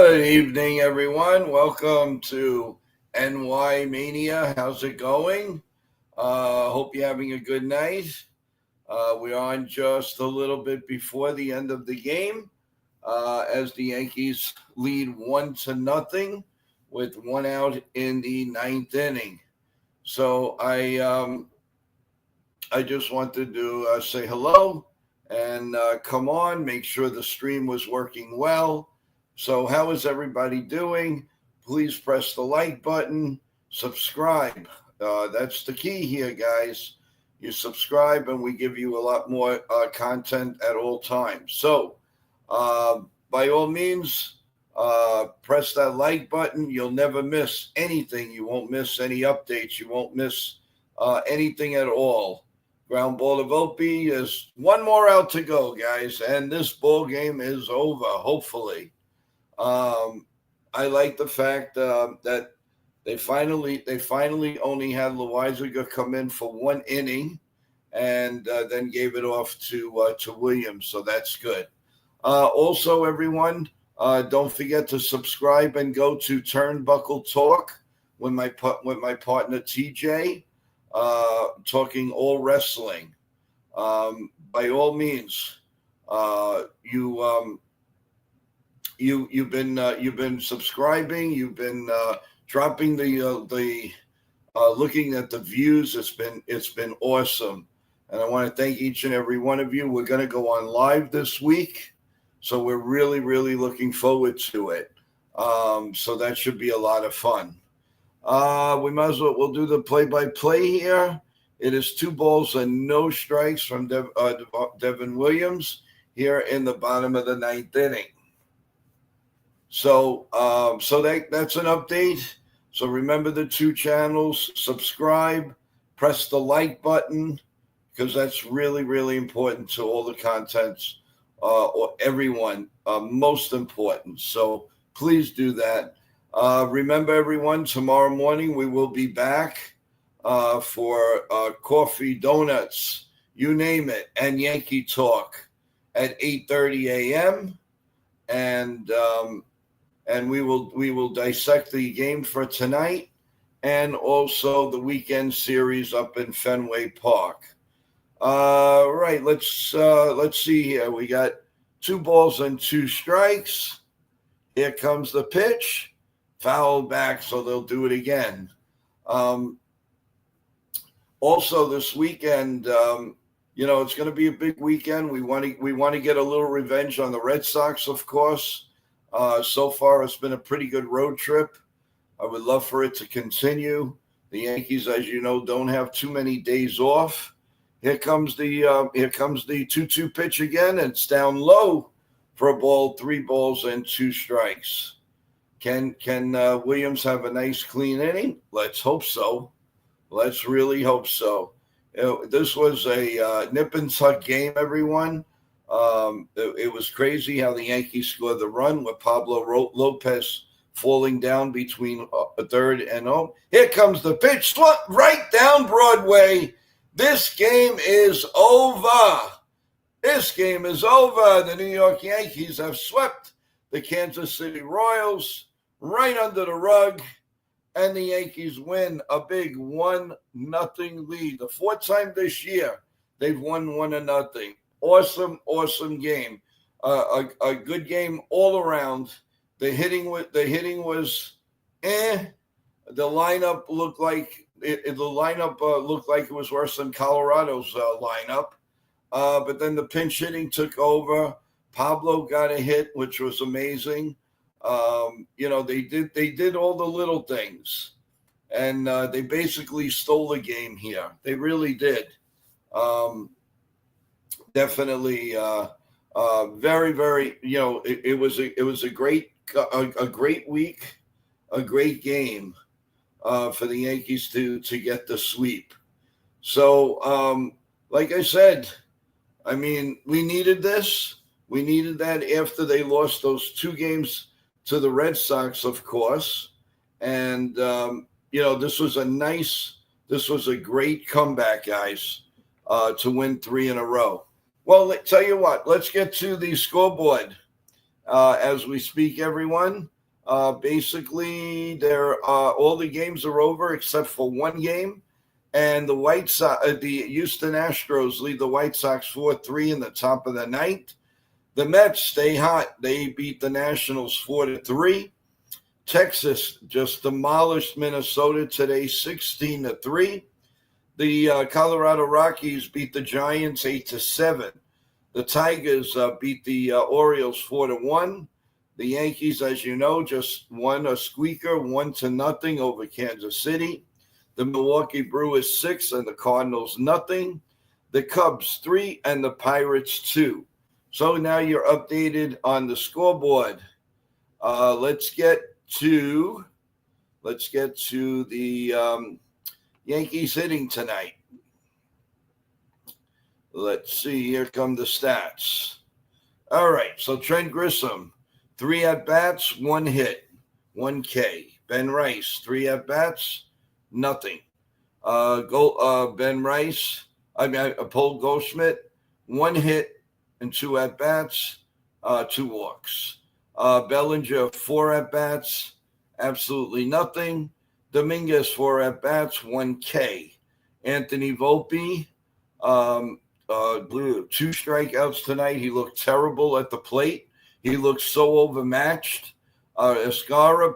Good evening, everyone. Welcome to NY Mania. How's it going? Hope you're having a good night. We're on just a little bit before the end of the game as the Yankees lead 1-0 with one out in the ninth inning. So I just wanted to say hello and come on, make sure the stream was working well. So how is everybody doing? Please press the like button, subscribe. That's the key here, guys. You subscribe and we give you a lot more content at all times. So by all means, press that like button. You'll never miss anything. You won't miss any updates. You won't miss anything at all. Ground ball to Volpe. There's one more out to go, guys, and this ball game is over, hopefully. I like the fact that they finally only had Loaisiga come in for one inning, and then gave it off to Williams. So that's good. Also, everyone, don't forget to subscribe and go to Turnbuckle Talk with my partner TJ, talking all wrestling. By all means, You've been subscribing. You've been dropping the looking at the views. It's been awesome, and I want to thank each and every one of you. We're going to go on live this week, so we're really looking forward to it. So that should be a lot of fun. We'll do the play-by-play here. It is 2 balls and no strikes from Devin Williams here in the bottom of the ninth inning. So that's an update. So remember the 2 channels, subscribe, press the like button, because that's really important to all the contents, or everyone, most important. So please do that. Remember, everyone, tomorrow morning we will be back for coffee, donuts, you name it, and Yankee Talk at 8:30 a.m. And we will dissect the game for tonight and also the weekend series up in Fenway Park. Right, let's see here. We got 2 balls and 2 strikes. Here comes the pitch, foul back, so they'll do it again. Also this weekend, it's going to be a big weekend. We want to get a little revenge on the Red Sox, of course. So far, it's been a pretty good road trip. I would love for it to continue. The Yankees, as you know, don't have too many days off. Here comes the 2-2 pitch again, and it's down low for a ball, 3 balls and 2 strikes. Can Williams have a nice clean inning? Let's hope so. Let's really hope so. This was a nip and tuck game, everyone. It was crazy how the Yankees scored the run with Pablo Lopez falling down between third and home. Here comes the pitch, right down Broadway. This game is over. This game is over. The New York Yankees have swept the Kansas City Royals right under the rug, and the Yankees win a big 1-0 lead. The 4th time this year they've won 1-0. Awesome game. A good game all around. The hitting was The lineup looked like it was worse than Colorado's lineup. But then the pinch hitting took over. Pablo got a hit, which was amazing. They did all the little things, and they basically stole the game here. They really did. Definitely, very. It was a great week, a great game for the Yankees to get the sweep. So, like I said, I mean, we needed this. We needed that after they lost those 2 games to the Red Sox, of course. And this was a great comeback, guys, to win 3 in a row. Well, tell you what, let's get to the scoreboard as we speak, everyone. Basically, all the games are over except for one game, and the Houston Astros lead the White Sox 4-3 in the top of the ninth. The Mets stay hot. They beat the Nationals 4-3. Texas just demolished Minnesota today 16-3. The Colorado Rockies beat the Giants 8-7. The Tigers beat the Orioles 4-1. The Yankees, as you know, just won a squeaker 1-0 over Kansas City. The Milwaukee Brewers 6 and the Cardinals nothing. The Cubs 3 and the Pirates 2. So now you're updated on the scoreboard. Let's get to the Yankees hitting tonight. Let's see. Here come the stats. All right. So Trent Grisham, 3 at-bats, 1 hit, 1 K. Ben Rice, 3 at-bats, nothing. Ben Rice, Paul Goldschmidt, 1 hit and 2 at-bats, 2 walks. Bellinger, 4 at-bats, absolutely nothing. Dominguez, 4 at-bats, 1 K. Anthony Volpe, 2 strikeouts tonight. He looked terrible at the plate. He looked so overmatched. Escara,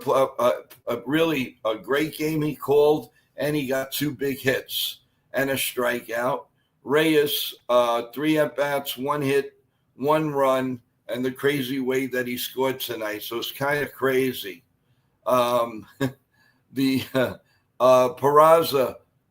really a great game he called, and he got 2 big hits and a strikeout. Reyes, 3 at-bats, 1 hit, 1 run, and the crazy way that he scored tonight. So it's kind of crazy. Peraza,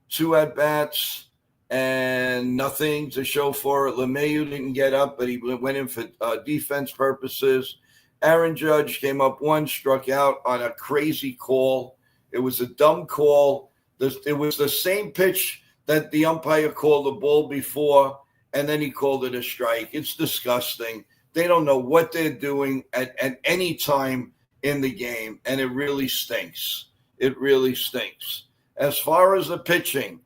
2 at-bats and nothing to show for it. LeMahieu didn't get up, but he went in for defense purposes. Aaron Judge came up 1, struck out on a crazy call. It was a dumb call. It was the same pitch that the umpire called the ball before, and then he called it a strike. It's disgusting. They don't know what they're doing at any time in the game, and it really stinks. It really stinks. As far as the pitching,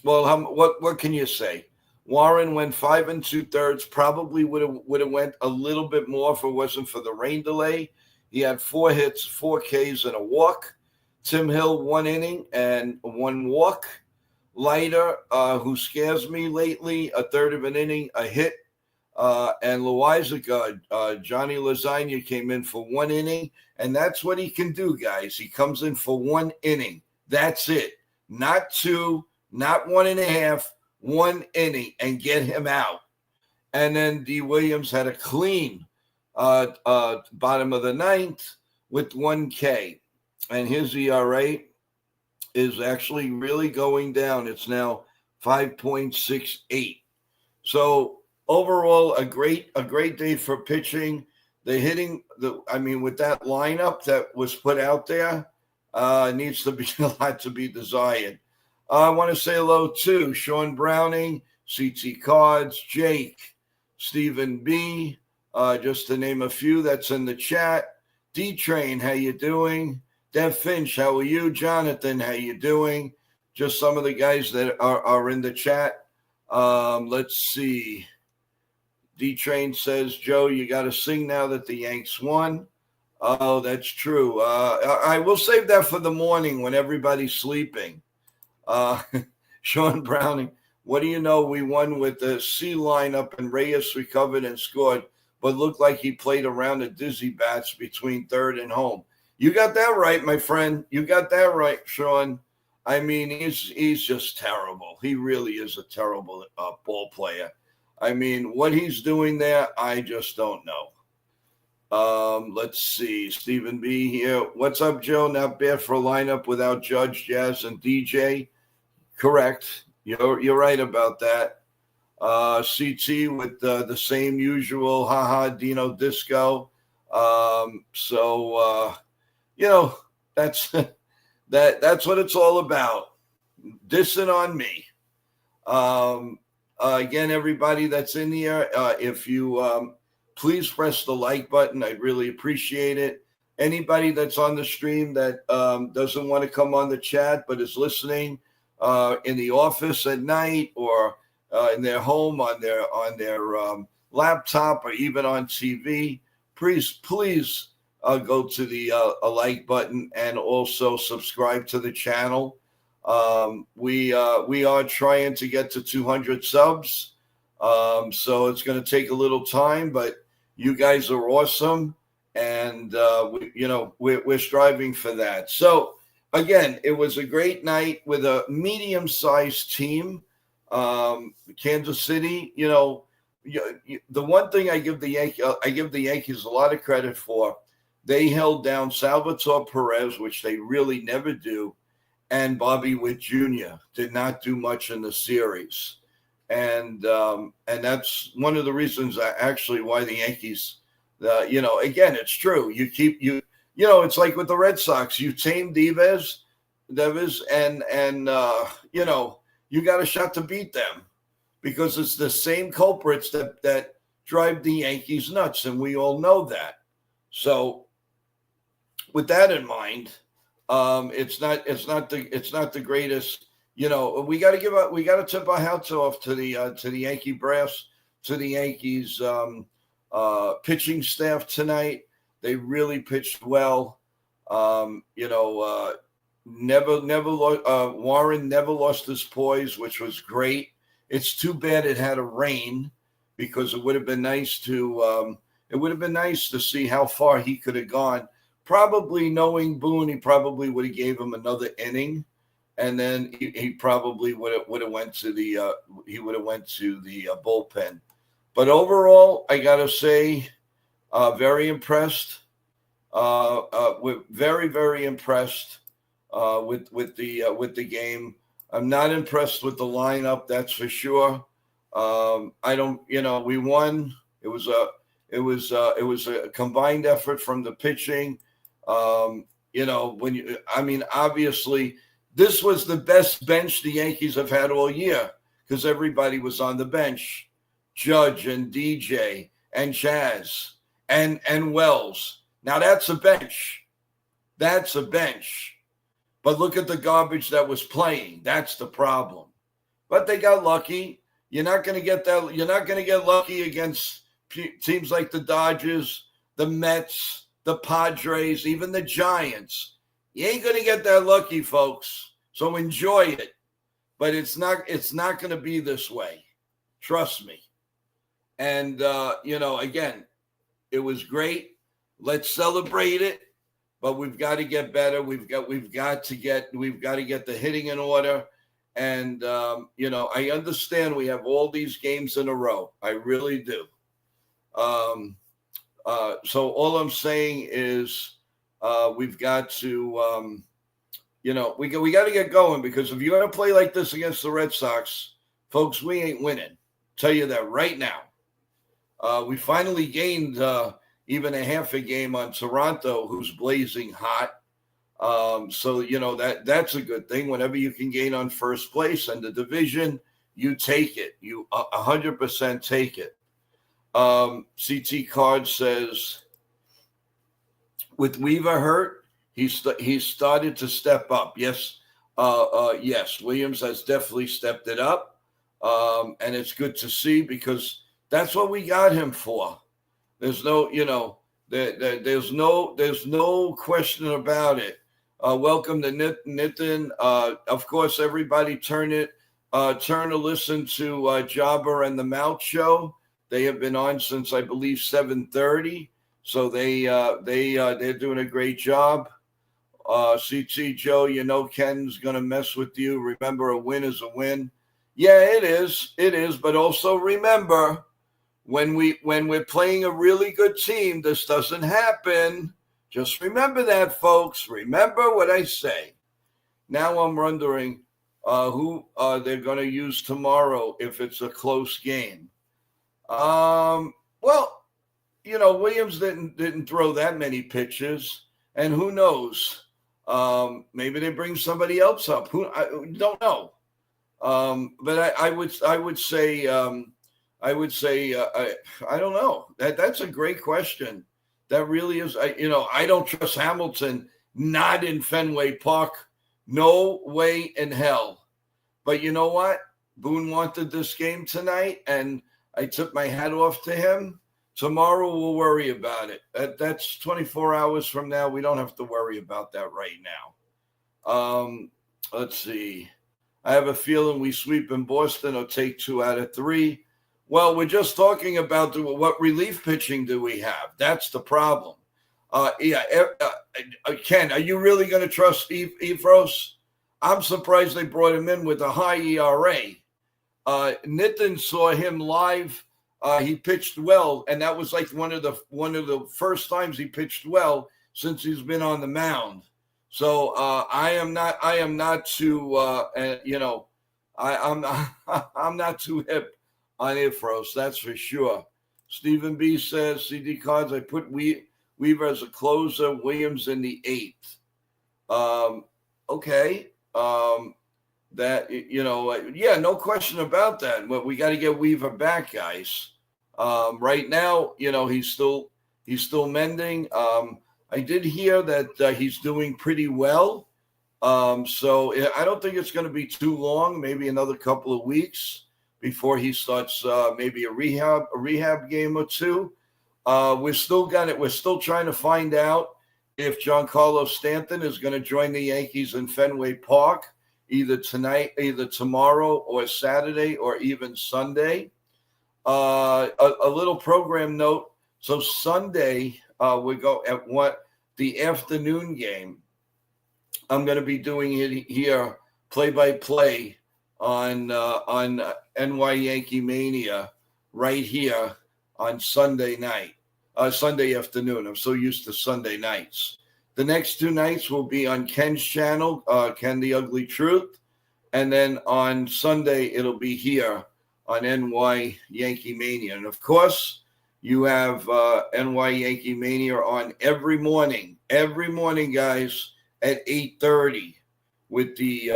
well, what can you say? Warren went 5 2/3. Probably would have went a little bit more if it wasn't for the rain delay. He had 4 hits, 4 Ks, and a walk. Tim Hill, 1 inning and 1 walk. Leiter, who scares me lately, a third of an inning, a hit. And Loizaga, Johnny Lasagna came in for 1 inning, and that's what he can do, guys. He comes in for 1 inning. That's it. Not 2, not 1.5, 1 inning, and get him out. And then D. Williams had a clean bottom of the ninth with 1 K. And his ERA is actually really going down. It's now 5.68. So overall, a great day for pitching. The hitting, with that lineup that was put out there, needs to be a lot to be desired. I want to say hello to Sean Browning, CT Cards, Jake, Stephen B, just to name a few that's in the chat. D-Train, how you doing? Dev Finch, how are you? Jonathan, how you doing? Just some of the guys that are in the chat. Let's see. D-Train says, Joe, you got to sing now that the Yanks won. Oh, that's true. I will save that for the morning when everybody's sleeping. Sean Browning, what do you know? We won with the C lineup and Reyes recovered and scored, but looked like he played around the dizzy bats between third and home. You got that right, my friend. You got that right, Sean. I mean, he's just terrible. He really is a terrible ball player. I mean, what he's doing there, I just don't know. Let's see. Stephen B here. What's up, Joe? Not bad for a lineup without Judge, Jazz, and DJ. Correct. You're right about that. CT with the same usual haha Dino Disco. That's that's what it's all about. Dissing on me. Again, everybody that's in here, if you please press the like button, I'd really appreciate it. Anybody that's on the stream that doesn't want to come on the chat but is listening in the office at night or in their home on their laptop or even on TV, please go to the a like button and also subscribe to the channel. We are trying to get to 200 subs, so it's going to take a little time, but you guys are awesome, and we're striving for that. So again, it was a great night with a medium-sized team. Kansas City, the one thing I give the Yankees a lot of credit for, they held down Salvatore Perez, which they really never do, and Bobby Witt Jr. did not do much in the series, and that's one of the reasons actually why the Yankees, again, it's true. It's like with the Red Sox, you tame Devers, and you got a shot to beat them, because it's the same culprits that drive the Yankees nuts, and we all know that. So, with that in mind, it's not the greatest. We got to tip our hats off to the Yankee brass, to the Yankees pitching staff tonight. They really pitched well. Warren never lost his poise, which was great. It's too bad it had to rain, because it would have been nice to see how far he could have gone. Probably, knowing Boone, he probably would have gave him another inning, and then he probably would have went to the bullpen. But overall, I gotta say, very impressed. We're very, very impressed with the game. I'm not impressed with the lineup, that's for sure. We won. It was a combined effort from the pitching. Obviously, this was the best bench the Yankees have had all year, because everybody was on the bench. Judge and DJ and Chaz and Wells. Now that's a bench. That's a bench. But look at the garbage that was playing. That's the problem. But they got lucky. You're not going to get that. You're not going to get lucky against teams like the Dodgers, the Mets, the Padres, even the Giants. You ain't going to get that lucky, folks. So enjoy it. But it's not going to be this way. Trust me. And again, it was great. Let's celebrate it. But we've got to get better. We've got to get the hitting in order. And I understand we have all these games in a row. I really do. So all I'm saying is we've got to we got to get going, because if you're going to play like this against the Red Sox, folks, we ain't winning. Tell you that right now. We finally gained even a half a game on Toronto, who's blazing hot. So that's a good thing. Whenever you can gain on first place and the division, you take it. You 100% take it. CT Card says, with Weaver hurt, he's started to step up. Yes, yes, Williams has definitely stepped it up, and it's good to see, because that's what we got him for. There's no, there's no question about it. Welcome to Nitin. Of course, everybody turn to listen to Jobber and the Mouth Show. They have been on since, I believe, 7:30. So they're doing a great job. CT Joe, Ken's gonna mess with you. Remember, a win is a win. Yeah, it is. It is. But also remember, when we're playing a really good team, this doesn't happen. Just remember that, folks. Remember what I say. Now I'm wondering who they're going to use tomorrow if it's a close game. Well, Williams didn't throw that many pitches, and who knows? Maybe they bring somebody else up. I don't know. But I would say I don't know. That's a great question. That really is. I don't trust Hamilton not in Fenway Park. No way in hell. But you know what? Boone wanted this game tonight, and I took my hat off to him. Tomorrow we'll worry about it. That's 24 hours from now. We don't have to worry about that right now. Let's see. I have a feeling we sweep in Boston or take 2 out of 3. Well, we're just talking about what relief pitching do we have? That's the problem. Ken, are you really going to trust Efros? I'm surprised they brought him in with a high ERA. Nitin saw him live. He pitched well, and that was like one of the first times he pitched well since he's been on the mound. So I am not too I'm not too hip on Ifros, that's for sure. Stephen B says CD cards. I put Weaver as a closer, Williams in the 8th. Okay. Yeah, no question about that. But we got to get Weaver back, guys. Right now, he's still mending. I did hear that he's doing pretty well. So I don't think it's going to be too long, maybe another couple of weeks before he starts maybe a rehab game or two. We're still trying to find out if Giancarlo Stanton is going to join the Yankees in Fenway Park either tonight, either tomorrow or Saturday or even Sunday. A little program note. So Sunday, we go at the afternoon game. I'm going to be doing it here, play-by-play on NY Yankee Mania right here on Sunday afternoon. I'm so used to Sunday nights. The next 2 nights will be on Ken's channel, Ken the Ugly Truth. And then on Sunday, it'll be here on NY Yankee Mania. And, of course, you have NY Yankee Mania on every morning, guys, at 8:30 with the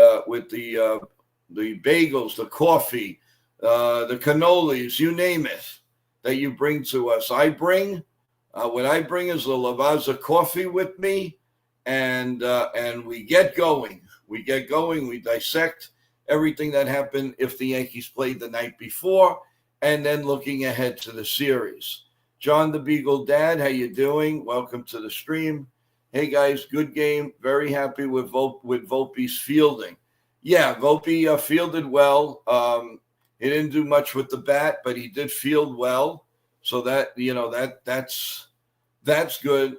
bagels, the coffee, the cannolis, you name it, that you bring to us. What I bring is a Lavazza coffee with me, and we get going. We dissect everything that happened if the Yankees played the night before, and then looking ahead to the series. John the Beagle Dad, how you doing? Welcome to the stream. Hey guys, good game. Very happy with Volpe's fielding. Yeah, Volpe fielded well. He didn't do much with the bat, but he did field well. So that's good.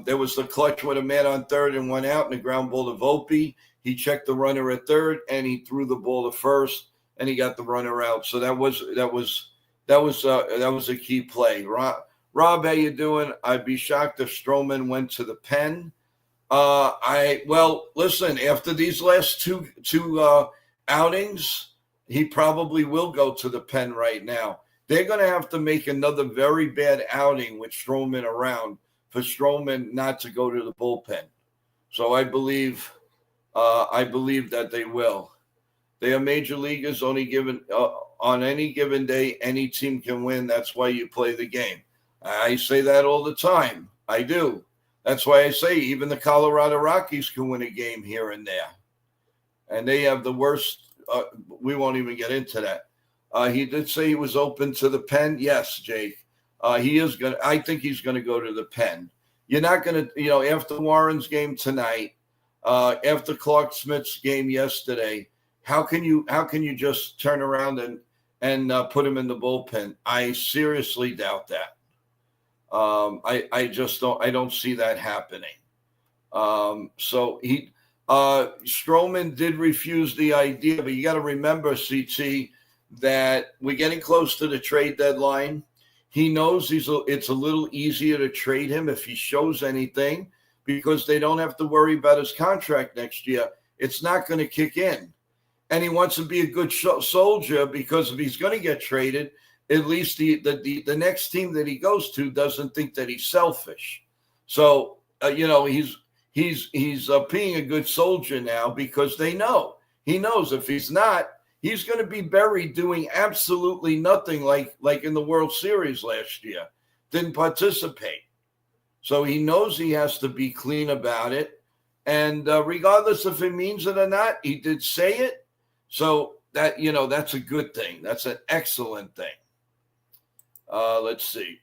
There was the clutch with a man on third and 1 out and a ground ball to Volpe. He checked the runner at third and he threw the ball to first and he got the runner out. So that was a key play. Rob, how you doing? I'd be shocked if Stroman went to the pen. Listen, after these last two outings, he probably will go to the pen right now. They're going to have to make another very bad outing with Stroman around for Stroman not to go to the bullpen. So I believe that they will. They are major leaguers, only given on any given day, any team can win. That's why you play the game. I say that all the time. I do. That's why I say even the Colorado Rockies can win a game here and there. And they have the worst. We won't even get into that. He did say he was open to the pen. Yes, Jake. He is going to. I think he's going to go to the pen. You're not going to, after Warren's game tonight, after Clark Smith's game yesterday, how can you just turn around and put him in the bullpen? I seriously doubt that. I just don't. I don't see that happening. So Stroman did refuse the idea, but you got to remember, CT, that we're getting close to the trade deadline. He knows it's a little easier to trade him if he shows anything because they don't have to worry about his contract next year. It's not going to kick in. And he wants to be a good soldier because if he's going to get traded, at least the next team that he goes to doesn't think that he's selfish. So, he's being a good soldier now because he knows if he's not, he's going to be buried doing absolutely nothing like in the World Series last year. Didn't participate. So he knows he has to be clean about it. And regardless if it means it or not, he did say it. So that, that's a good thing. That's an excellent thing. Let's see.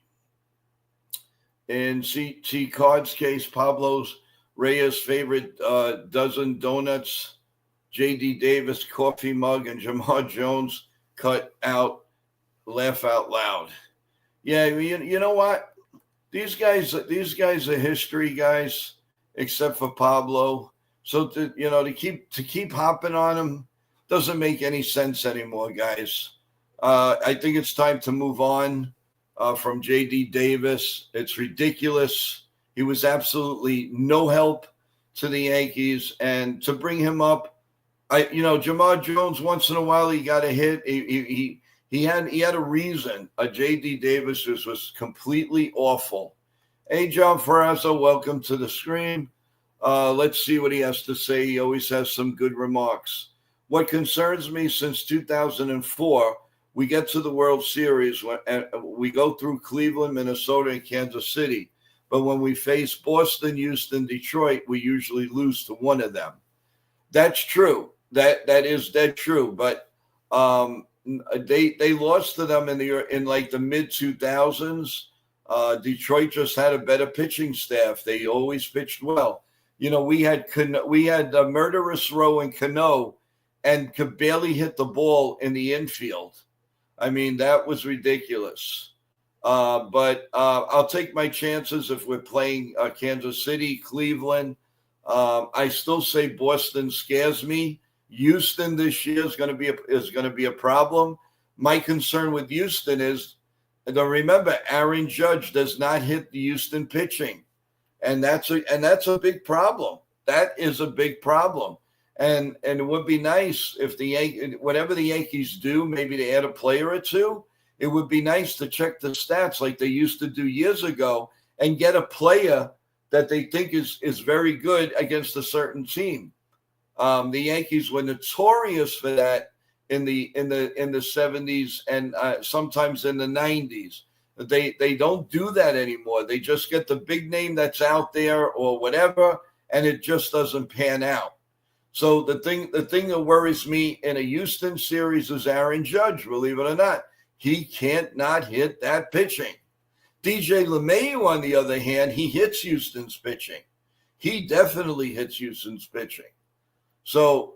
In CT Card's case, Pablo's Reyes' favorite dozen donuts, J.D. Davis coffee mug, and Jamar Jones cut out, laugh out loud. Yeah, you know what? These guys are history guys, except for Pablo. So to keep hopping on them doesn't make any sense anymore, guys. I think it's time to move on from J.D. Davis. It's ridiculous. He was absolutely no help to the Yankees, and to bring him up, Jamar Jones once in a while he got a hit. He had a reason. J.D. Davis was completely awful. Hey, John Ferrazzo, welcome to the screen. Let's see what he has to say. He always has some good remarks. What concerns me since 2004, we get to the World Series and we go through Cleveland, Minnesota, and Kansas City. But when we face Boston, Houston, Detroit, we usually lose to one of them. That's true. That is dead true. But they lost to them in like the mid 2000s. Detroit just had a better pitching staff. They always pitched well. We had Murderous Row and Cano, and could barely hit the ball in the infield. I mean, that was ridiculous. But I'll take my chances if we're playing Kansas City, Cleveland. I still say Boston scares me. Houston this year is going to be a problem. My concern with Houston is, remember, Aaron Judge does not hit the Houston pitching, and that's a big problem. That is a big problem. And it would be nice if whatever the Yankees do, maybe to add a player or two. It would be nice to check the stats like they used to do years ago and get a player that they think is very good against a certain team. The Yankees were notorious for that in the 70s and sometimes in the 90s. They don't do that anymore. They just get the big name that's out there or whatever, and it just doesn't pan out. So the thing that worries me in a Houston series is Aaron Judge, believe it or not. He can't not hit that pitching. DJ LeMahieu, on the other hand, he hits Houston's pitching. He definitely hits Houston's pitching. So,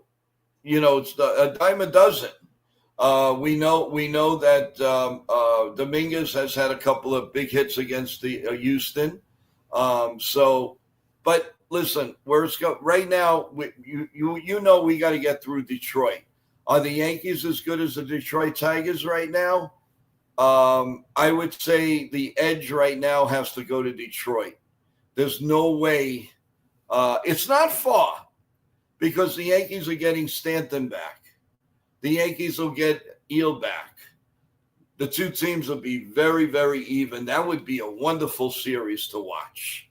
it's a dime a dozen. We know that Dominguez has had a couple of big hits against the Houston. But listen, where it's go right now, we got to get through Detroit. Are the Yankees as good as the Detroit Tigers right now? I would say the edge right now has to go to Detroit. There's no way. It's not far because the Yankees are getting Stanton back. The Yankees will get Eel back. The two teams will be very, very even. That would be a wonderful series to watch.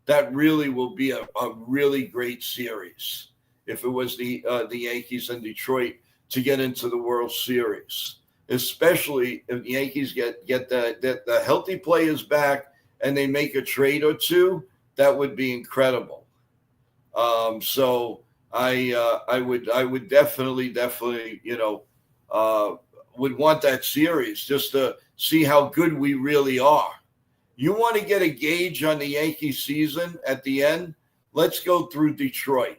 That really will be a really great series if it was the Yankees and Detroit to get into the World Series, especially if the Yankees get the healthy players back and they make a trade or two. That would be incredible. So I would definitely would want that series just to see how good we really are. You want to get a gauge on the Yankee season at the end? Let's go through Detroit,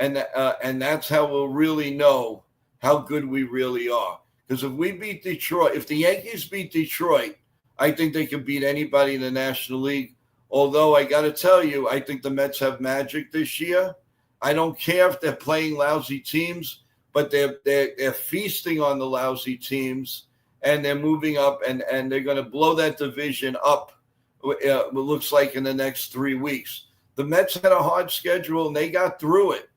and that's how we'll really know how good we really are. Because if we beat Detroit, if the Yankees beat Detroit, I think they can beat anybody in the National League. Although I got to tell you, I think the Mets have magic this year. I don't care if they're playing lousy teams, but they're feasting on the lousy teams. And they're moving up, and they're going to blow that division up, it looks like, in the next 3 weeks. The Mets had a hard schedule, and they got through it.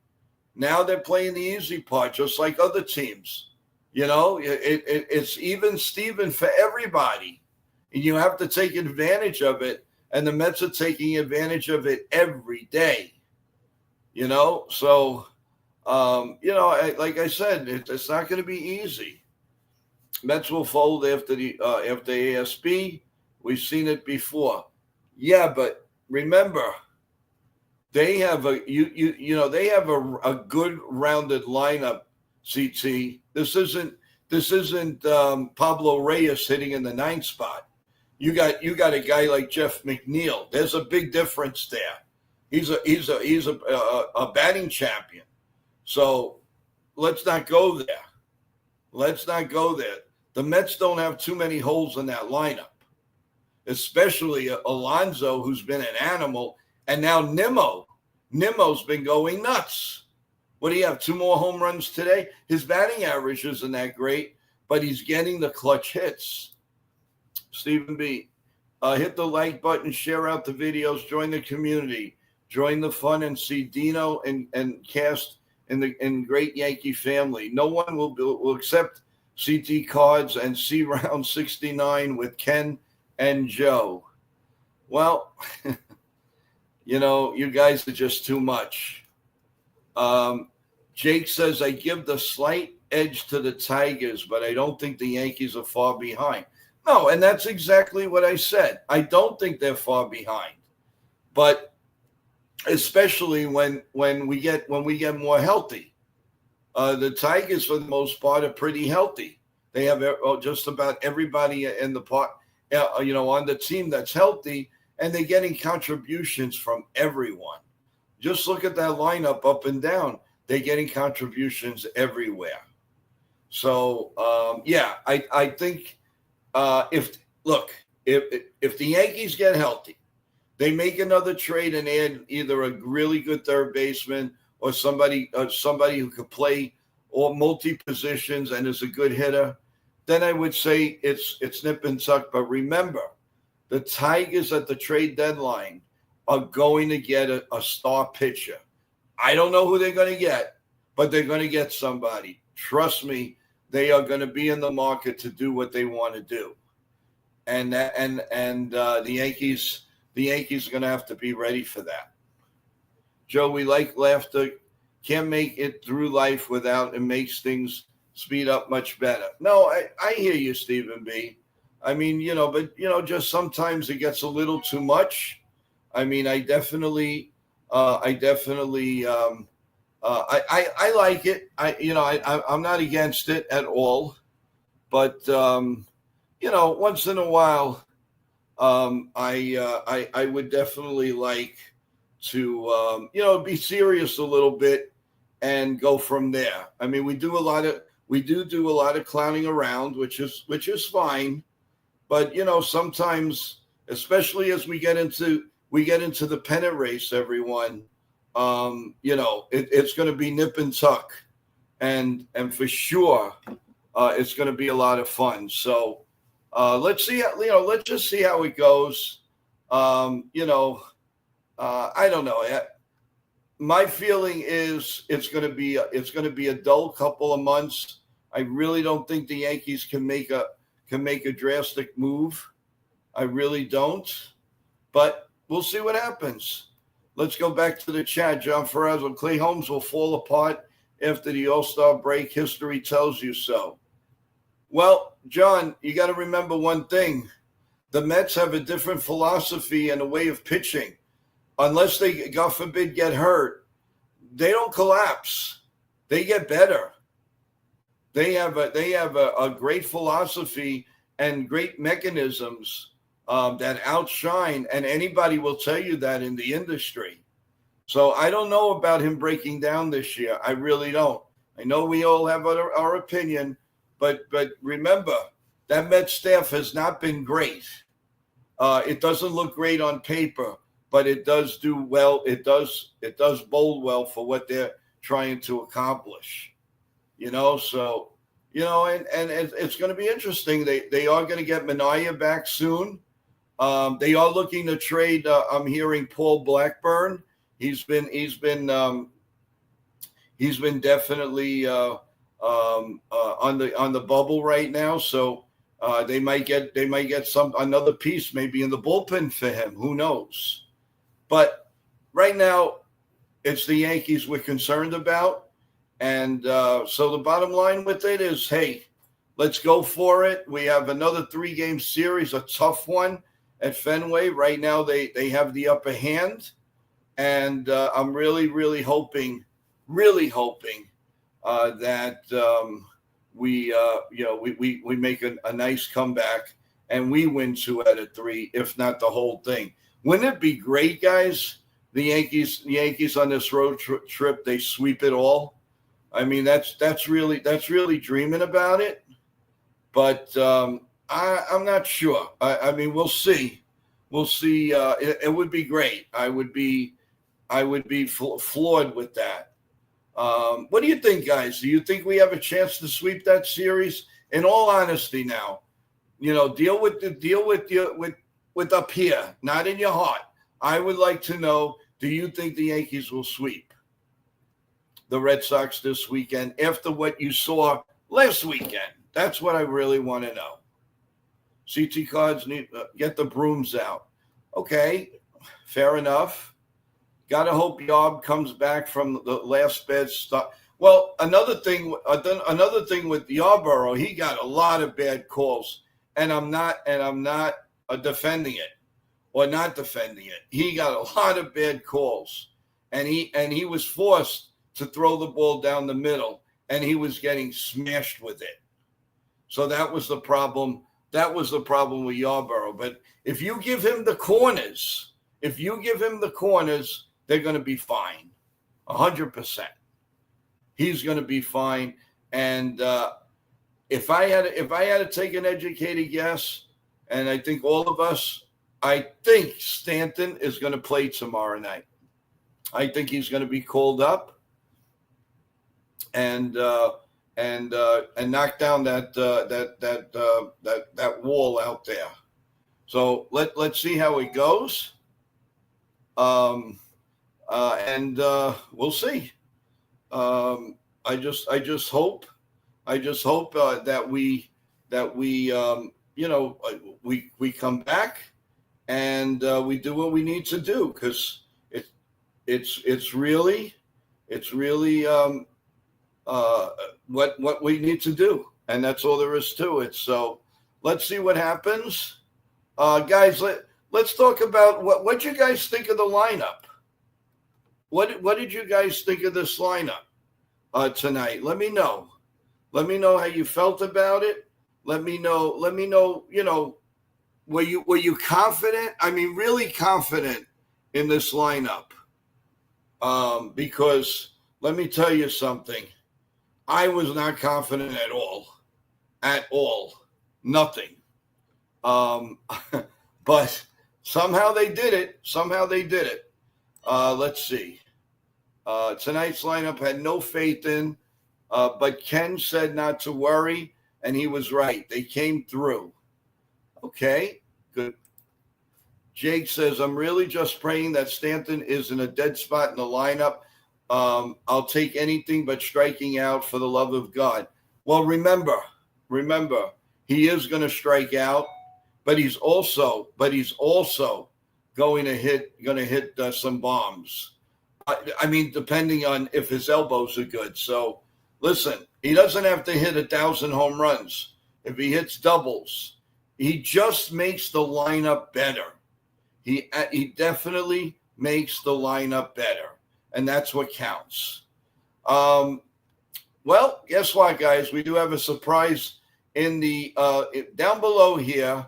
Now they're playing the easy part, just like other teams. It's even Steven for everybody. And you have to take advantage of it, and the Mets are taking advantage of it every day. So, like I said, it's not going to be easy. Mets will fold after ASB. We've seen it before. Yeah, but remember, they have a good rounded lineup. CT. This isn't Pablo Reyes hitting in the 9th spot. You got a guy like Jeff McNeil. There's a big difference there. He's a batting champion. So let's not go there. Let's not go there. The Mets don't have too many holes in that lineup, especially Alonso, who's been an animal, and now Nimmo. Nimmo's been going nuts. What do you have? 2 more home runs today? His batting average isn't that great, but he's getting the clutch hits. Stephen B., hit the like button, share out the videos, join the community, join the fun, and see Dino and Cast in great Yankee family. No one will accept CT cards and see round 69 with Ken and Joe. Well, you guys are just too much. Jake says, I give the slight edge to the Tigers, but I don't think the Yankees are far behind. No, and that's exactly what I said. I don't think they're far behind. But especially when we get more healthy. The Tigers, for the most part, are pretty healthy. They have just about everybody in the part, on the team that's healthy, and they're getting contributions from everyone. Just look at that lineup up and down. They're getting contributions everywhere. So, I think if the Yankees get healthy, they make another trade and add either a really good third baseman or somebody who could play all multi positions and is a good hitter, then I would say it's nip and tuck. But remember, the Tigers at the trade deadline are going to get a star pitcher. I don't know who they're going to get, but they're going to get somebody. Trust me, they are going to be in the market to do what they want to do, and the Yankees are going to have to be ready for that. Joe, we like laughter. Can't make it through life without it. Makes things speed up much better. No, I hear you, Stephen B. I mean, just sometimes it gets a little too much. I mean, I definitely like it. I'm not against it at all, but once in a while, I would definitely like to be serious a little bit and go from there. I mean, we do a lot of clowning around, which is fine, but sometimes, especially as we get into the pennant race, everyone, it's going to be nip and tuck, and for sure, it's going to be a lot of fun. So let's see. Let's just see how it goes. I don't know. My feeling is it's going to be a dull couple of months. I really don't think the Yankees can make a drastic move. I really don't. But we'll see what happens. Let's go back to the chat. John Ferrazzo, Clay Holmes will fall apart after the All-Star break. History tells you so. Well, John, you got to remember one thing. The Mets have a different philosophy and a way of pitching. Unless they, God forbid, get hurt, they don't collapse. They get better. They have a great philosophy and great mechanisms that outshine, and anybody will tell you that in the industry. So I don't know about him breaking down this year. I really don't. I know we all have our opinion, but remember, that Mets staff has not been great. It doesn't look great on paper, but it does do well. It does bode well for what they're trying to accomplish. So and it's going to be interesting. They are going to get Manaea back soon. They are looking to trade. I'm hearing Paul Blackburn. He's been definitely on the bubble right now. So they might get another piece maybe in the bullpen for him. Who knows? But right now, it's the Yankees we're concerned about. And so the bottom line with it is, hey, let's go for it. We have another 3-game series, a tough one at Fenway. Right now, they have the upper hand. And I'm really, really hoping that we make a nice comeback and we win 2 out of 3, if not the whole thing. Wouldn't it be great, guys? The Yankees on this road trip, they sweep it all. I mean, that's really dreaming about it. But I'm not sure. I mean, we'll see. We'll see. It would be great. I would be floored with that. What do you think, guys? Do you think we have a chance to sweep that series? In all honesty, now, deal with up here, not in your heart. I would like to know: do you think the Yankees will sweep the Red Sox this weekend after what you saw last weekend? That's what I really want to know. CT cards need get the brooms out. Okay, fair enough. Got to hope Yob comes back from the last bad stuff. Well, another thing with Yarborough, he got a lot of bad calls, and I'm not defending it or not defending it. He got a lot of bad calls, and he was forced to throw the ball down the middle, and he was getting smashed with it. So that was the problem. That was the problem with Yarborough. But if you give him the corners, they're going to be fine, 100%. He's going to be fine. And if I had to take an educated guess, and I think all of us, I think Stanton is going to play tomorrow night. I think he's going to be called up and knock down that wall out there. So let's see how it goes. And we'll see. I just hope that we we come back and we do what we need to do, because it's really what we need to do, and that's all there is to it. So let's see what happens, guys. Let's talk about what you guys think of the lineup. What did you guys think of this lineup tonight? Let me know. Let me know how you felt about it. Let me know. Were you confident? I mean, really confident in this lineup? Because let me tell you something. I was not confident at all. At all. Nothing. But somehow they did it. Let's see. Tonight's lineup had no faith in, but Ken said not to worry, and he was right. They came through. Okay, good. Jake says, I'm really just praying that Stanton is in a dead spot in the lineup. I'll take anything but striking out, for the love of God. Well, remember, he is going to strike out, but he's also going to hit some bombs. I mean, depending on if his elbows are good. So, listen, he doesn't have to hit 1,000 home runs. If he hits doubles, he just makes the lineup better. He definitely makes the lineup better, and that's what counts. Well, guess what, guys? We do have a surprise in the down below here.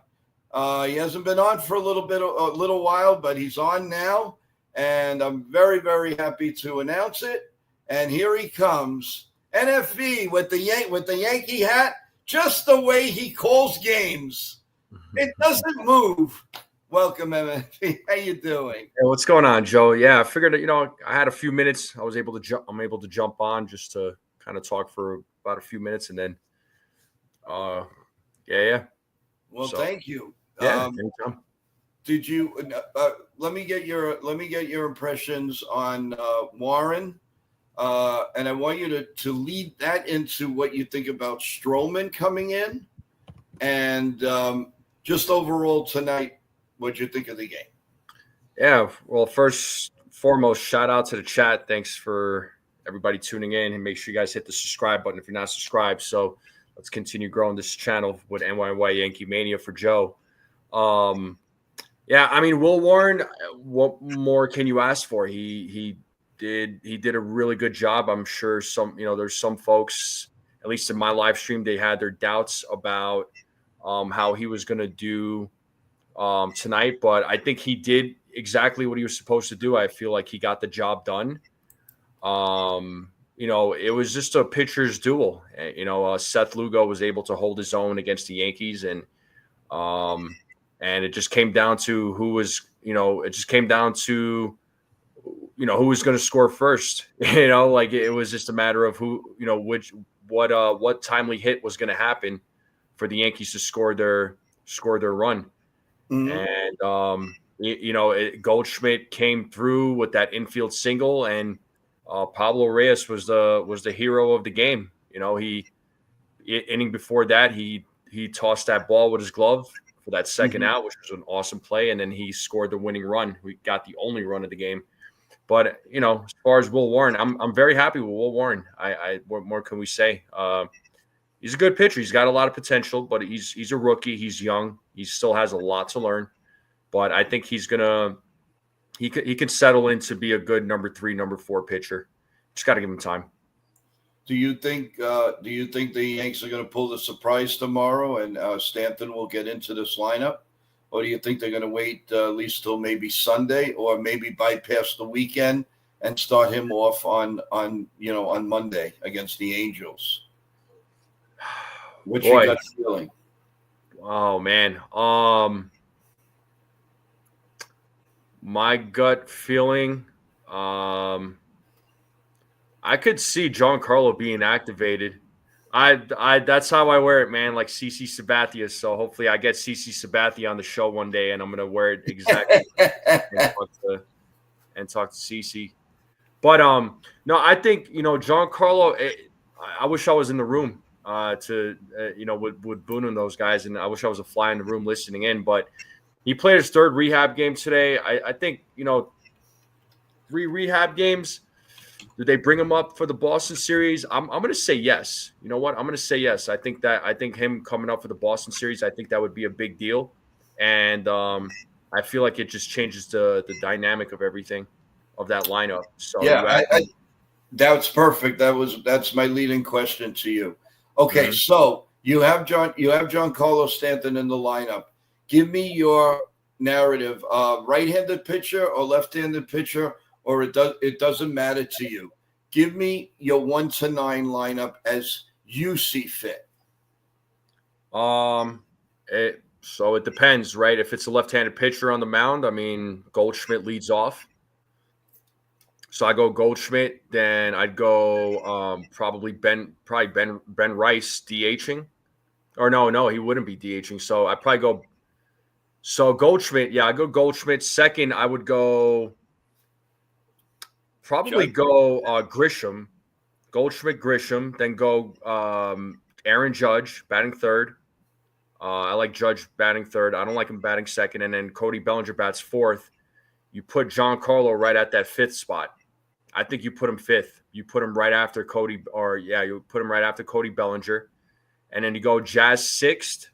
He hasn't been on for a little while, but he's on now, and I'm very, very happy to announce it. And here he comes, NFV with the Yankee hat, just the way he calls games. It doesn't move. Welcome, NFV. How you doing? Hey, what's going on, Joe? Yeah, I figured I had a few minutes. I'm able to jump on just to kind of talk for about a few minutes, and then, yeah. Well, thank you. Yeah. Did you? Let me get your impressions on Warren, and I want you to lead that into what you think about Stroman coming in, and just overall tonight, what'd you think of the game? Yeah. Well, first foremost, shout out to the chat. Thanks for everybody tuning in, and make sure you guys hit the subscribe button if you're not subscribed. So let's continue growing this channel with NYY Yankee Mania for Joe. Yeah, I mean, Will Warren, what more can you ask for? He did a really good job. I'm sure there's some folks, at least in my live stream, they had their doubts about how he was going to do tonight, but I think he did exactly what he was supposed to do. I feel like he got the job done. It was just a pitcher's duel. Seth Lugo was able to hold his own against the Yankees, and it just came down to who was going to score first. It was just a matter of what timely hit was going to happen for the Yankees to score their run. Mm-hmm. And Goldschmidt came through with that infield single, and Pablo Reyes was the hero of the game. Inning before that, he tossed that ball with his glove for that second out, which was an awesome play, and then he scored the winning run. We got the only run of the game. But as far as Will Warren, I'm very happy with Will Warren. What more can we say? He's a good pitcher. He's got a lot of potential, but he's a rookie. He's young. He still has a lot to learn. But I think he can settle in to be a good number 3, number 4 pitcher. Just got to give him time. Do you think the Yanks are going to pull the surprise tomorrow and Stanton will get into this lineup? Or do you think they're going to wait at least till maybe Sunday, or maybe bypass the weekend and start him off on Monday against the Angels? What's your gut feeling? Oh man, my gut feeling, I could see Giancarlo being activated. That's how I wear it, man. Like CC Sabathia. So hopefully I get CC Sabathia on the show one day, and I'm gonna wear it exactly and talk to CC. But no, I think Giancarlo. I wish I was in the room with Boone and those guys, and I wish I was a fly in the room listening in. But he played his 3rd rehab game today. I think 3 rehab games. Did they bring him up for the Boston series? I'm going to say yes. You know what? I'm going to say yes. I think him coming up for the Boston series, I think that would be a big deal. And I feel like it just changes the dynamic of everything of that lineup. So yeah, that's perfect. That's my leading question to you. Okay, So you have Giancarlo Stanton in the lineup. Give me your narrative. Right-handed pitcher or left-handed pitcher? Or it doesn't matter to you. Give me your 1 to 9 lineup as you see fit. So it depends, right? If it's a left-handed pitcher on the mound, I mean Goldschmidt leads off. So I go Goldschmidt, then I'd go probably Ben Rice DHing. Or no, he wouldn't be DHing. So I'd probably go Goldschmidt. Yeah, I go Goldschmidt. Second, I would go Grisham, Goldschmidt, Grisham, then go Aaron Judge batting 3rd. I like Judge batting 3rd. I don't like him batting 2nd. And then Cody Bellinger bats 4th. You put Giancarlo right at that 5th spot. I think you put him 5th. You put him right after Cody Bellinger. And then you go Jazz 6th.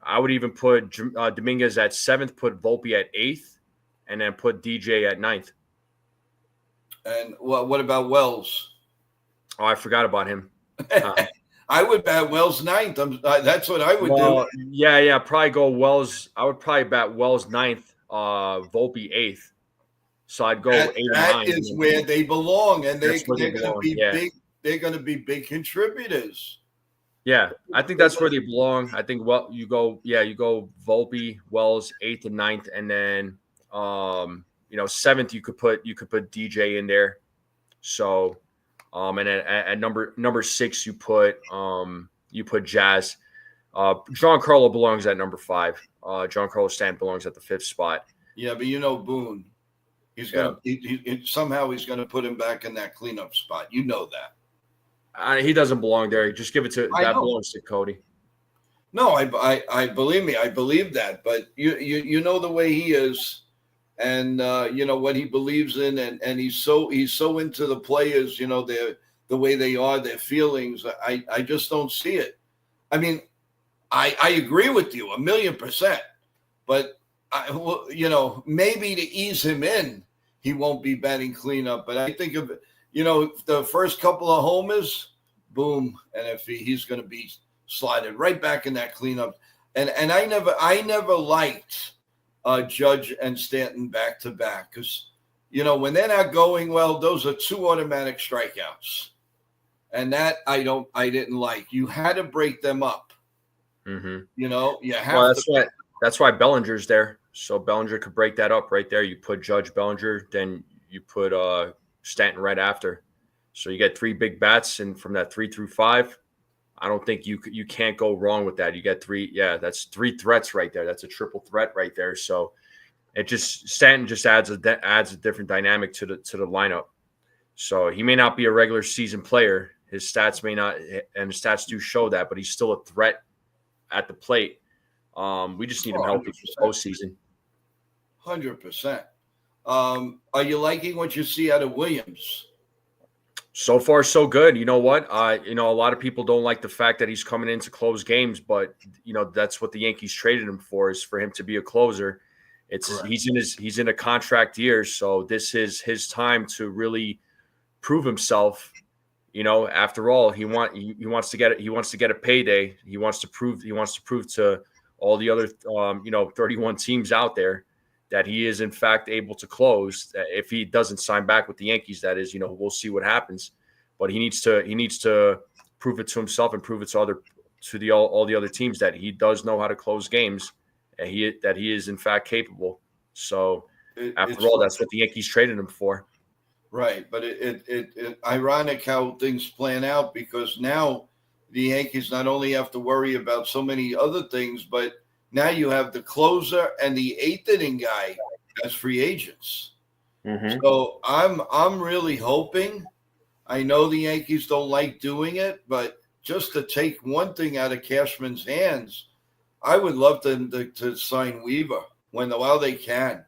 I would even put Dominguez at 7th, put Volpe at 8th, and then put DJ at 9th. And what about Wells? Oh, I forgot about him. I would bat Wells 9th. That's what I would do. Yeah. Probably go Wells. I would probably bat Wells 9th, Volpe 8th. So I'd go 8 and 9. That is where they belong, and they're going to be big. They're going to be big contributors. Yeah, I think that's where they belong. I think you go Volpe, Wells 8th and 9th, and then 7th you could put DJ in there. So and then at number 6 you put Jazz. Giancarlo belongs at number 5. Giancarlo Stanton belongs at the 5th spot. Yeah, but Boone, he's gonna somehow he's gonna put him back in that cleanup spot. You know that. He doesn't belong there. Just give it to that belongs to Cody. No, I believe me. I believe that, but you know the way he is, and what he believes in, and he's so into the players. The way they are, their feelings. I just don't see it. I mean, I agree with you 1,000,000%, but maybe to ease him in, he won't be batting cleanup. But I think of the first couple of homers, boom, and if he's going to be sliding right back in that cleanup. And I never liked Judge and Stanton back to back because when they're not going well, those are two automatic strikeouts, and that I didn't like. You had to break them up. Mm-hmm. You have Well, to. that's why Bellinger's there. So Bellinger could break that up right there. You put Judge, Bellinger, then you put Stanton right after. So you get three big bats, and from that 3 through 5, I don't think you can't go wrong with that. You get three. Yeah, that's three threats right there. That's a triple threat right there. So Stanton just adds a different dynamic to the lineup. So he may not be a regular season player. His stats may not, and his stats do show that, but he's still a threat at the plate. We just need him healthy for postseason. 100%. Are you liking what you see out of Williams? So far, so good. You know what? A lot of people don't like the fact that he's coming in to close games, but that's what the Yankees traded him for, is for him to be a closer. He's in a contract year, so this is his time to really prove himself. After all, he wants to get a payday. He wants to prove to all the other 31 teams out there that he is in fact able to close. If he doesn't sign back with the Yankees, that is, we'll see what happens. But he needs to prove it to himself and prove it to all the other teams that he does know how to close games, and that he is in fact capable. So after all, that's what the Yankees traded him for. Right, but it ironic how things plan out, because now the Yankees not only have to worry about so many other things, but now you have the closer and the eighth inning guy as free agents. Mm-hmm. So I'm really hoping. I know the Yankees don't like doing it, but just to take one thing out of Cashman's hands, I would love them to sign Weaver while they can.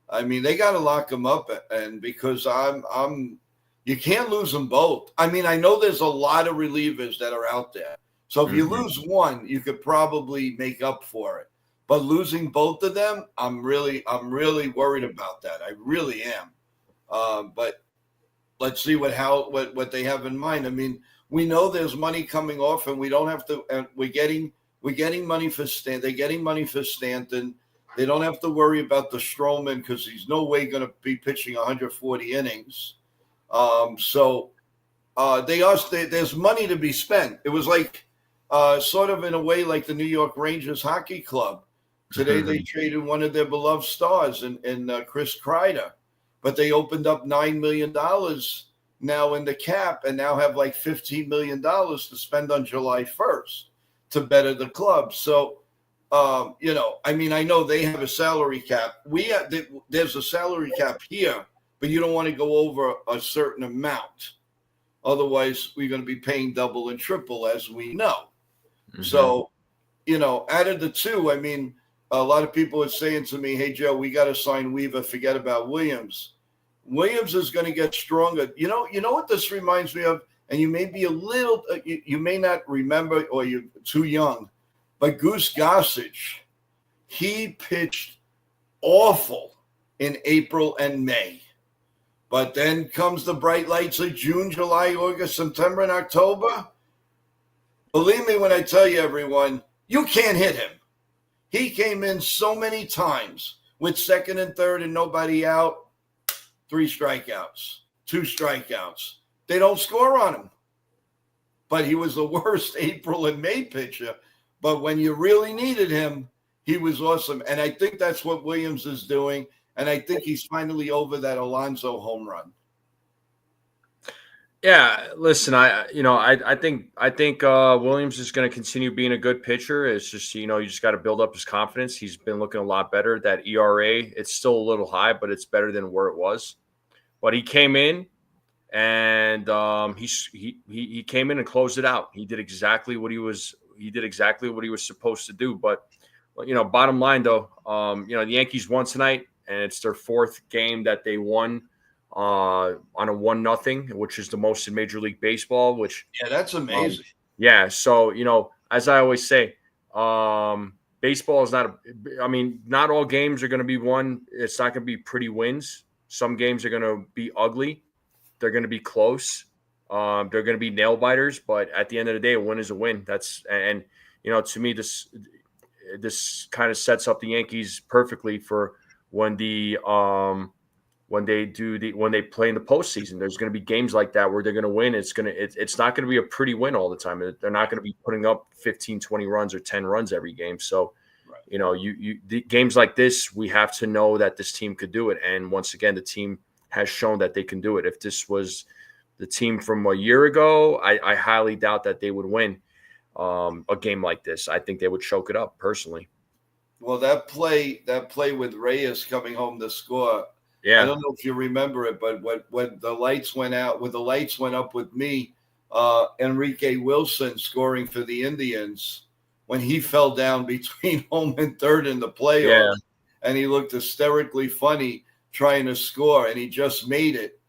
I mean, they got to lock him up, and because you can't lose them both. I mean, I know there's a lot of relievers that are out there. So if you lose one, you could probably make up for it. But losing both of them, I'm really worried about that. I really am. But let's see what they have in mind. I mean, we know there's money coming off, and we don't have to. And we're getting money for Stanton. They're getting money for Stanton. They don't have to worry about the Stroman because he's no way going to be pitching 140 innings. So there's money to be spent. It was like sort of in a way like the New York Rangers hockey club. Today they traded one of their beloved stars in Chris Kreider, but they opened up $9 million now in the cap, and now have like $15 million to spend on July 1st to better the club. So. I mean, I know they have a salary cap. There's a salary cap here, but you don't want to go over a certain amount. Otherwise, we're going to be paying double and triple, as we know. Mm-hmm. So, out of the two, I mean, a lot of people are saying to me, hey, Joe, we got to sign Weaver. Forget about Williams. Williams is going to get stronger. You know what this reminds me of? And you may be you may not remember, or you're too young. But Goose Gossage, he pitched awful in April and May. But then comes the bright lights of June, July, August, September, and October. Believe me when I tell you, everyone, you can't hit him. He came in so many times with second and third and nobody out. 3 strikeouts, 2 strikeouts. They don't score on him. But he was the worst April and May pitcher. But when you really needed him, he was awesome. And I think that's what Williams is doing. And I think he's finally over that Alonso home run. Yeah, listen, I think Williams is going to continue being a good pitcher. It's just, you just got to build up his confidence. He's been looking a lot better. That ERA, it's still a little high, but it's better than where it was. But he came in and he came in and closed it out. He did exactly what he was supposed to do. But, bottom line, though, the Yankees won tonight, and it's their 4th game that they won on a 1-0, which is the most in Major League Baseball. That's amazing. So, as I always say, baseball is not not all games are going to be won. It's not going to be pretty wins. Some games are going to be ugly. They're going to be close. They're going to be nail biters, but at the end of the day, a win is a win. To me, this kind of sets up the Yankees perfectly for when when they play in the postseason. There's going to be games like that where they're going to win. It's not going to be a pretty win all the time. They're not going to be putting up 15, 20 runs or 10 runs every game. So, the games like this, we have to know that this team could do it. And once again, the team has shown that they can do it. If this was the team from a year ago, I highly doubt that they would win a game like this. I think they would choke it up personally. Well, that play with Reyes coming home to score. Yeah. I don't know if you remember it, but when the lights went out, when the lights went up with me, Enrique Wilson scoring for the Indians, when he fell down between home and third in the playoffs, and he looked hysterically funny trying to score, and he just made it.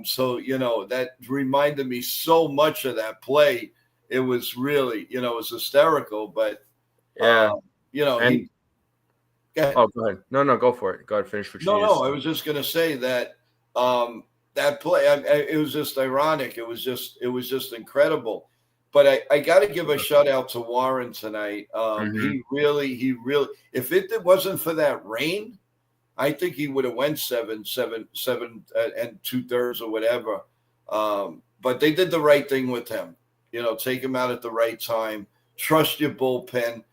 So, that reminded me so much of that play. It was really, it was hysterical, but, and, go ahead. Oh, go ahead. No, go for it. Go ahead, finish what you No, I was just going to say that that play, it was just ironic. It was just incredible. But I got to give a shout out to Warren tonight. He really, if it wasn't for that rain, I think he would have went 7 and 2/3 or whatever. But they did the right thing with him. Take him out at the right time. Trust your bullpen.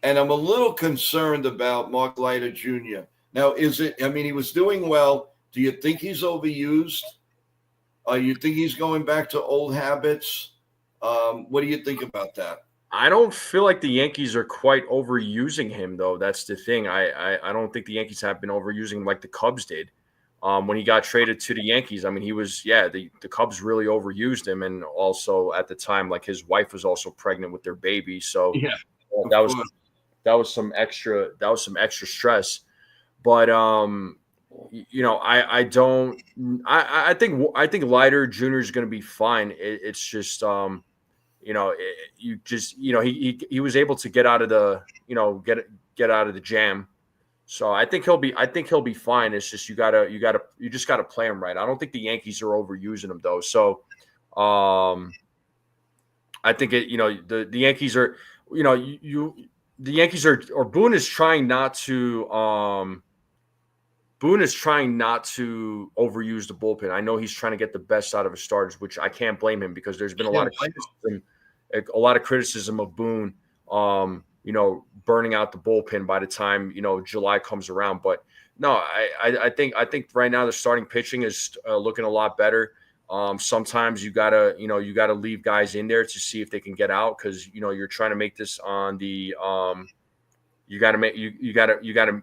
And I'm a little concerned about Mark Leiter Jr. Now, he was doing well. Do you think he's overused? You think he's going back to old habits? What do you think about that? I don't feel like the Yankees are quite overusing him, though. That's the thing. I don't think the Yankees have been overusing him like the Cubs did. When he got traded to the Yankees, he was, the Cubs really overused him. And also at the time, like his wife was also pregnant with their baby. So that was some extra stress. But I think Leiter Jr. is going to be fine. It's just he was able to get out of the get out of the jam. So I think he'll be fine. It's just you just gotta play him right. I don't think the Yankees are overusing him though. So I think the Yankees are the Yankees are, or Boone is trying not to overuse the bullpen. I know he's trying to get the best out of his starters, which I can't blame him because there's been a lot of criticism of Boone, burning out the bullpen by the time, July comes around. But no, I think right now the starting pitching is looking a lot better. Sometimes you gotta leave guys in there to see if they can get out because you're trying to make this on the you gotta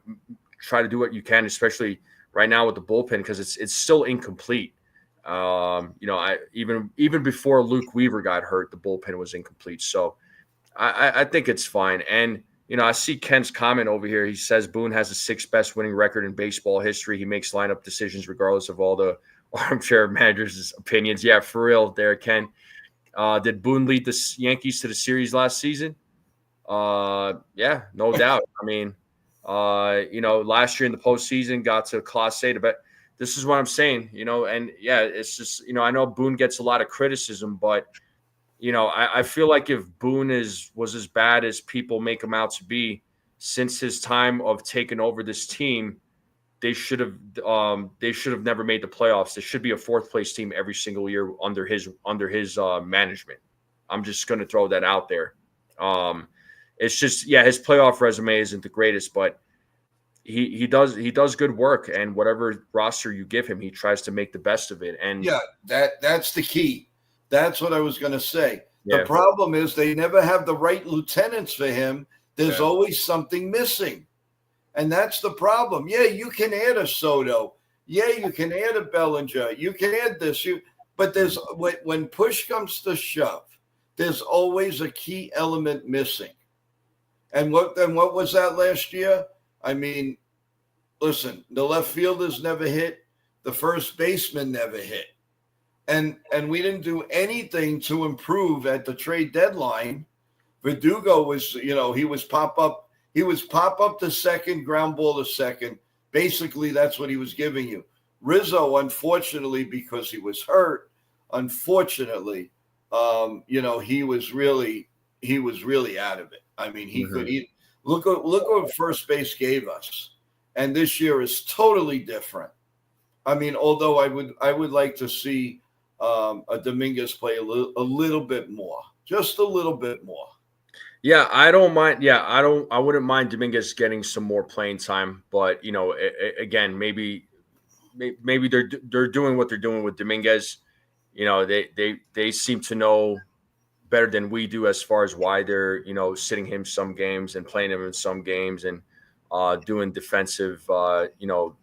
try to do what you can, especially right now with the bullpen because it's still incomplete. Even before Luke Weaver got hurt, the bullpen was incomplete. So I think it's fine. And I see Ken's comment over here. He says Boone has the 6th best winning record in baseball history. He makes lineup decisions regardless of all the armchair managers' opinions. Yeah, for real there, Ken. Did Boone lead the Yankees to the series last season? Yeah, no doubt. Last year in the postseason got to Class A, but this is what I'm saying, and yeah, it's just, I know Boone gets a lot of criticism, but I feel like if Boone was as bad as people make him out to be, since his time of taking over this team, they should have never made the playoffs. There should be a 4th place team every single year under his management. I'm just going to throw that out there. It's just, his playoff resume isn't the greatest, but he does good work, and whatever roster you give him, he tries to make the best of it. And that's the key. That's what I was going to say. Yeah. The problem is they never have the right lieutenants for him. There's always something missing. And that's the problem. Yeah, you can add a Soto. Yeah, you can add a Bellinger. You can add this. But there's when push comes to shove, there's always a key element missing. And what was that last year? Listen, the left fielders never hit. The first baseman never hit. And we didn't do anything to improve at the trade deadline. Verdugo was, he was pop up to second, ground ball to second. Basically, that's what he was giving you. Rizzo, unfortunately, because he was hurt, he was really out of it. He could Look what first base gave us, and this year is totally different. I mean, although I would like to see a Dominguez play a little bit more, just a little bit more. Yeah, I don't mind. Yeah, I wouldn't mind Dominguez getting some more playing time, but again, maybe they're doing what they're doing with Dominguez. They seem to know better than we do as far as why they're sitting him some games and playing him in some games and doing defensive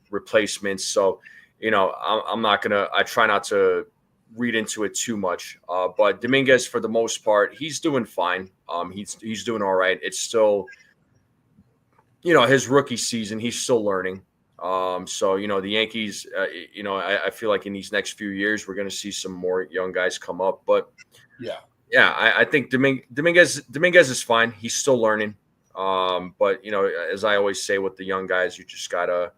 replacements. So I'm not gonna. I try not to read into it too much. But Dominguez, for the most part, he's doing fine. He's doing all right. It's still his rookie season. He's still learning. So the Yankees, I feel like in these next few years we're going to see some more young guys come up. But yeah, I think Dominguez is fine. He's still learning. But as I always say with the young guys, you just gotta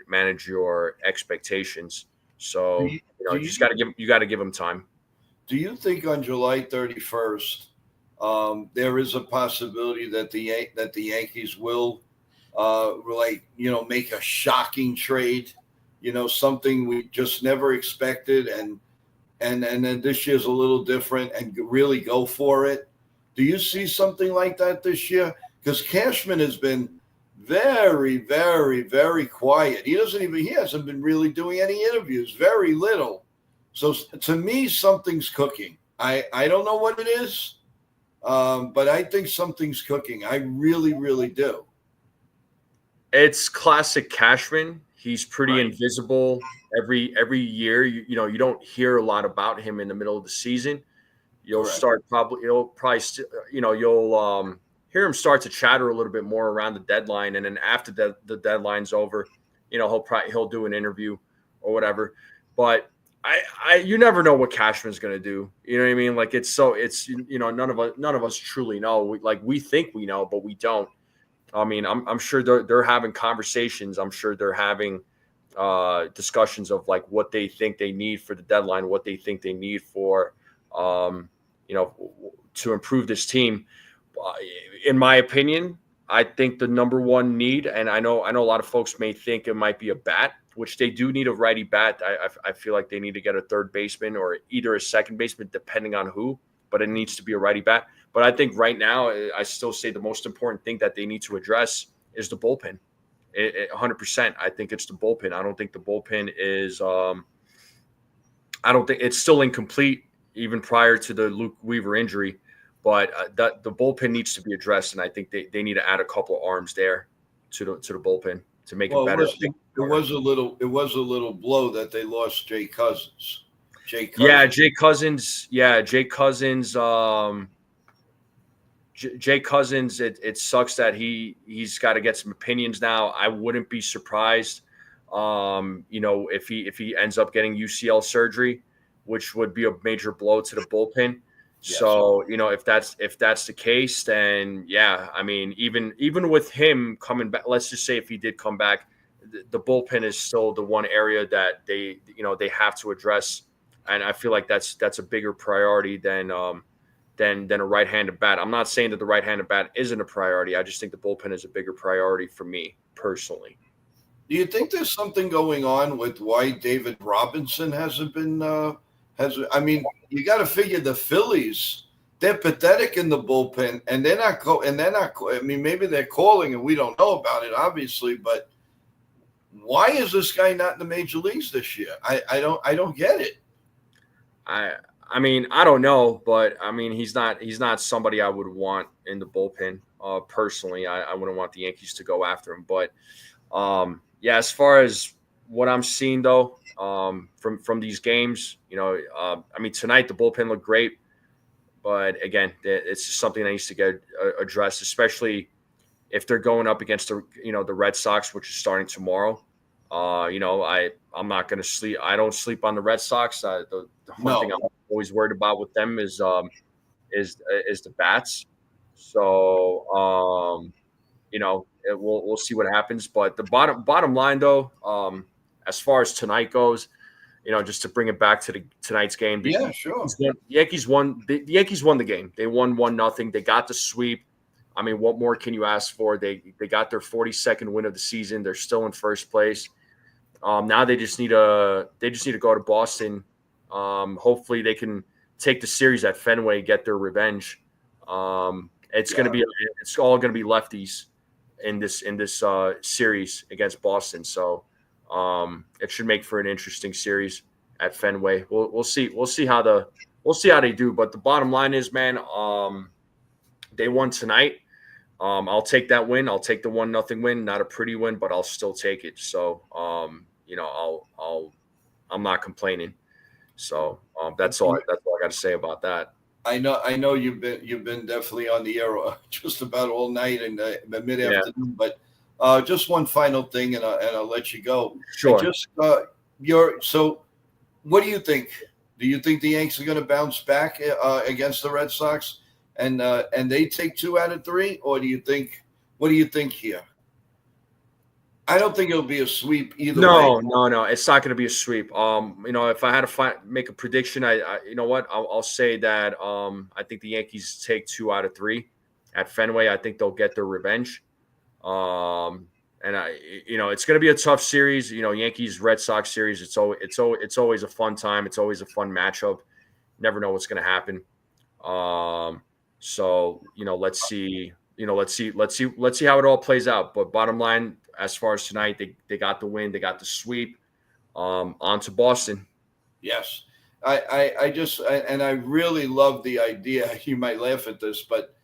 manage your expectations. So you just gotta give them time. Do you think on July 31st there is a possibility that the Yankees will make a shocking trade, something we just never expected, and then this year's a little different, and really go for it? Do you see something like that this year? Because Cashman has been very, very, very quiet. He hasn't been really doing any interviews, very little. So to me, something's cooking. I don't know what it is, but I think something's cooking. I really, really do. It's classic Cashman. He's pretty invisible every year. You don't hear a lot about him in the middle of the season. You'll hear him start to chatter a little bit more around the deadline, and then after the deadline's over, he'll do an interview or whatever. But you never know what Cashman's going to do. You know what I mean? Like none of us truly know. We think we know, but we don't. I mean, I'm sure they're having conversations. I'm sure they're having discussions of like what they think they need for the deadline, what they think they need for to improve this team. In my opinion, I think the number one need, and I know a lot of folks may think it might be a bat, which they do need a righty bat. I feel like they need to get a third baseman or either a second baseman, depending on who, but it needs to be a righty bat. But I think right now, I still say the most important thing that they need to address is the bullpen. 100%. I think it's the bullpen. I don't think the bullpen is I don't think it's still incomplete even prior to the Luke Weaver injury. But the bullpen needs to be addressed, and I think they need to add a couple of arms there to the bullpen to make it better. It was a little blow that they lost Jay Cousins. Jay Cousins. Jay Cousins. It sucks that he's got to get some opinions now. I wouldn't be surprised, if he ends up getting UCL surgery, which would be a major blow to the bullpen. Yes. So, if that's the case, then yeah, I mean, even with him coming back, let's just say if he did come back, the bullpen is still the one area that they have to address. And I feel like that's a bigger priority than a right-handed bat. I'm not saying that the right-handed bat isn't a priority. I just think the bullpen is a bigger priority for me personally. Do you think there's something going on with why David Robinson hasn't been I mean, you got to figure the Phillies, they're pathetic in the bullpen, and they're not. I mean, maybe they're calling and we don't know about it, obviously. But why is this guy not in the major leagues this year? I don't get it. I mean, I don't know, but I mean, he's not somebody I would want in the bullpen. Personally, I wouldn't want the Yankees to go after him. But yeah, as far as what I'm seeing though, from these games, I mean, tonight the bullpen looked great, but again, it's just something that needs to get addressed, especially if they're going up against the Red Sox, which is starting tomorrow. I'm not going to sleep. I don't sleep on the Red Sox. The one thing I'm always worried about with them is the bats. So we'll see what happens. But the bottom line though, as far as tonight goes, just to bring it back to tonight's game. Yeah, sure. The Yankees won the game. They won 1-0. They got the sweep. I mean, what more can you ask for? They got their 42nd win of the season. They're still in first place. Now they just need to go to Boston. Hopefully they can take the series at Fenway, get their revenge. It's all gonna be lefties in this series against Boston. So it should make for an interesting series at Fenway. We'll see how they do. But the bottom line is, man, they won tonight. I'll take that win. I'll take the 1-0 win. Not a pretty win, but I'll still take it. So I'm not complaining. So that's all I got to say about that. I know you've been definitely on the air just about all night and mid afternoon. But just one final thing, and I'll let you go. Sure. So what do you think? Do you think the Yanks are going to bounce back against the Red Sox, and they take 2 out of 3, or do you think? What do you think here? I don't think it'll be a sweep either way. No. It's not going to be a sweep. If I had to make a prediction, I'll say that I think the Yankees take 2 out of 3 at Fenway. I think they'll get their revenge. It's going to be a tough series. Yankees Red Sox series. It's always a fun time. It's always a fun matchup. Never know what's going to happen. Let's see. Let's see how it all plays out. But bottom line, as far as tonight, they got the win, they got the sweep. On to Boston. Yes, I really love the idea. You might laugh at this, but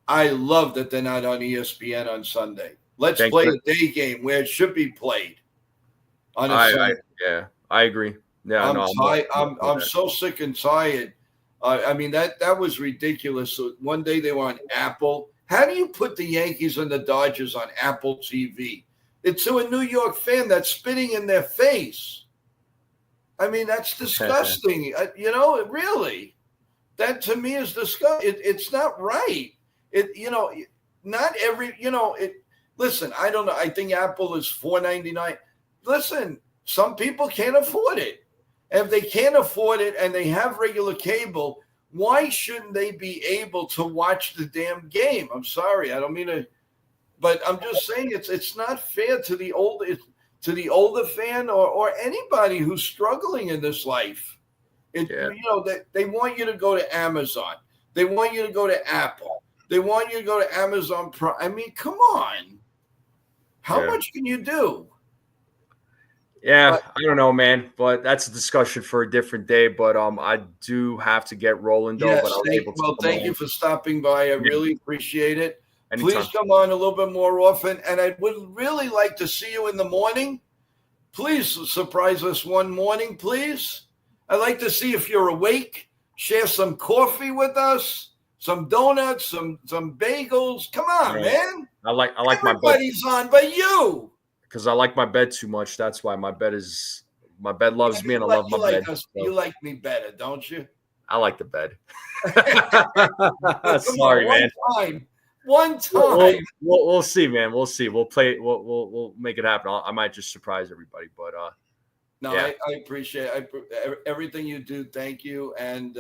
I love that they're not on ESPN on Sunday. Let's play a day game where it should be played on a Sunday. I agree. Yeah, I'm so sick and tired. That was ridiculous. So one day they were on Apple. How do you put the Yankees and the Dodgers on Apple TV? It's to a New York fan that's spitting in their face. That's disgusting. Really. That to me is disgusting. It's not right. Not every, listen, I don't know. I think Apple is $4.99. Listen, some people can't afford it. And if they can't afford it and they have regular cable, why shouldn't they be able to watch the damn game? I'm sorry, I don't mean to, but I'm just saying it's not fair to the older fan or anybody who's struggling in this life. They want you to go to Amazon. They want you to go to Apple. They want you to go to Amazon Prime. Come on. How much can you do? Yeah, I don't know, man, but that's a discussion for a different day. But I do have to get rolling, though. Yes, but thank you for stopping by. I really appreciate it. Anytime. Please come on a little bit more often, and I would really like to see you in the morning. Please surprise us one morning, please. I'd like to see if you're awake. Share some coffee with us, some donuts, some bagels. Come on, man. I like my bed. Everybody's on, but you. Because I like my bed too much. That's why my bed loves me, and I love my bed. You like me better, don't you? I like the bed. Sorry, man. One time. We'll see, man. We'll see. We'll play. We'll make it happen. I might just surprise everybody, but I appreciate everything you do. Thank you, and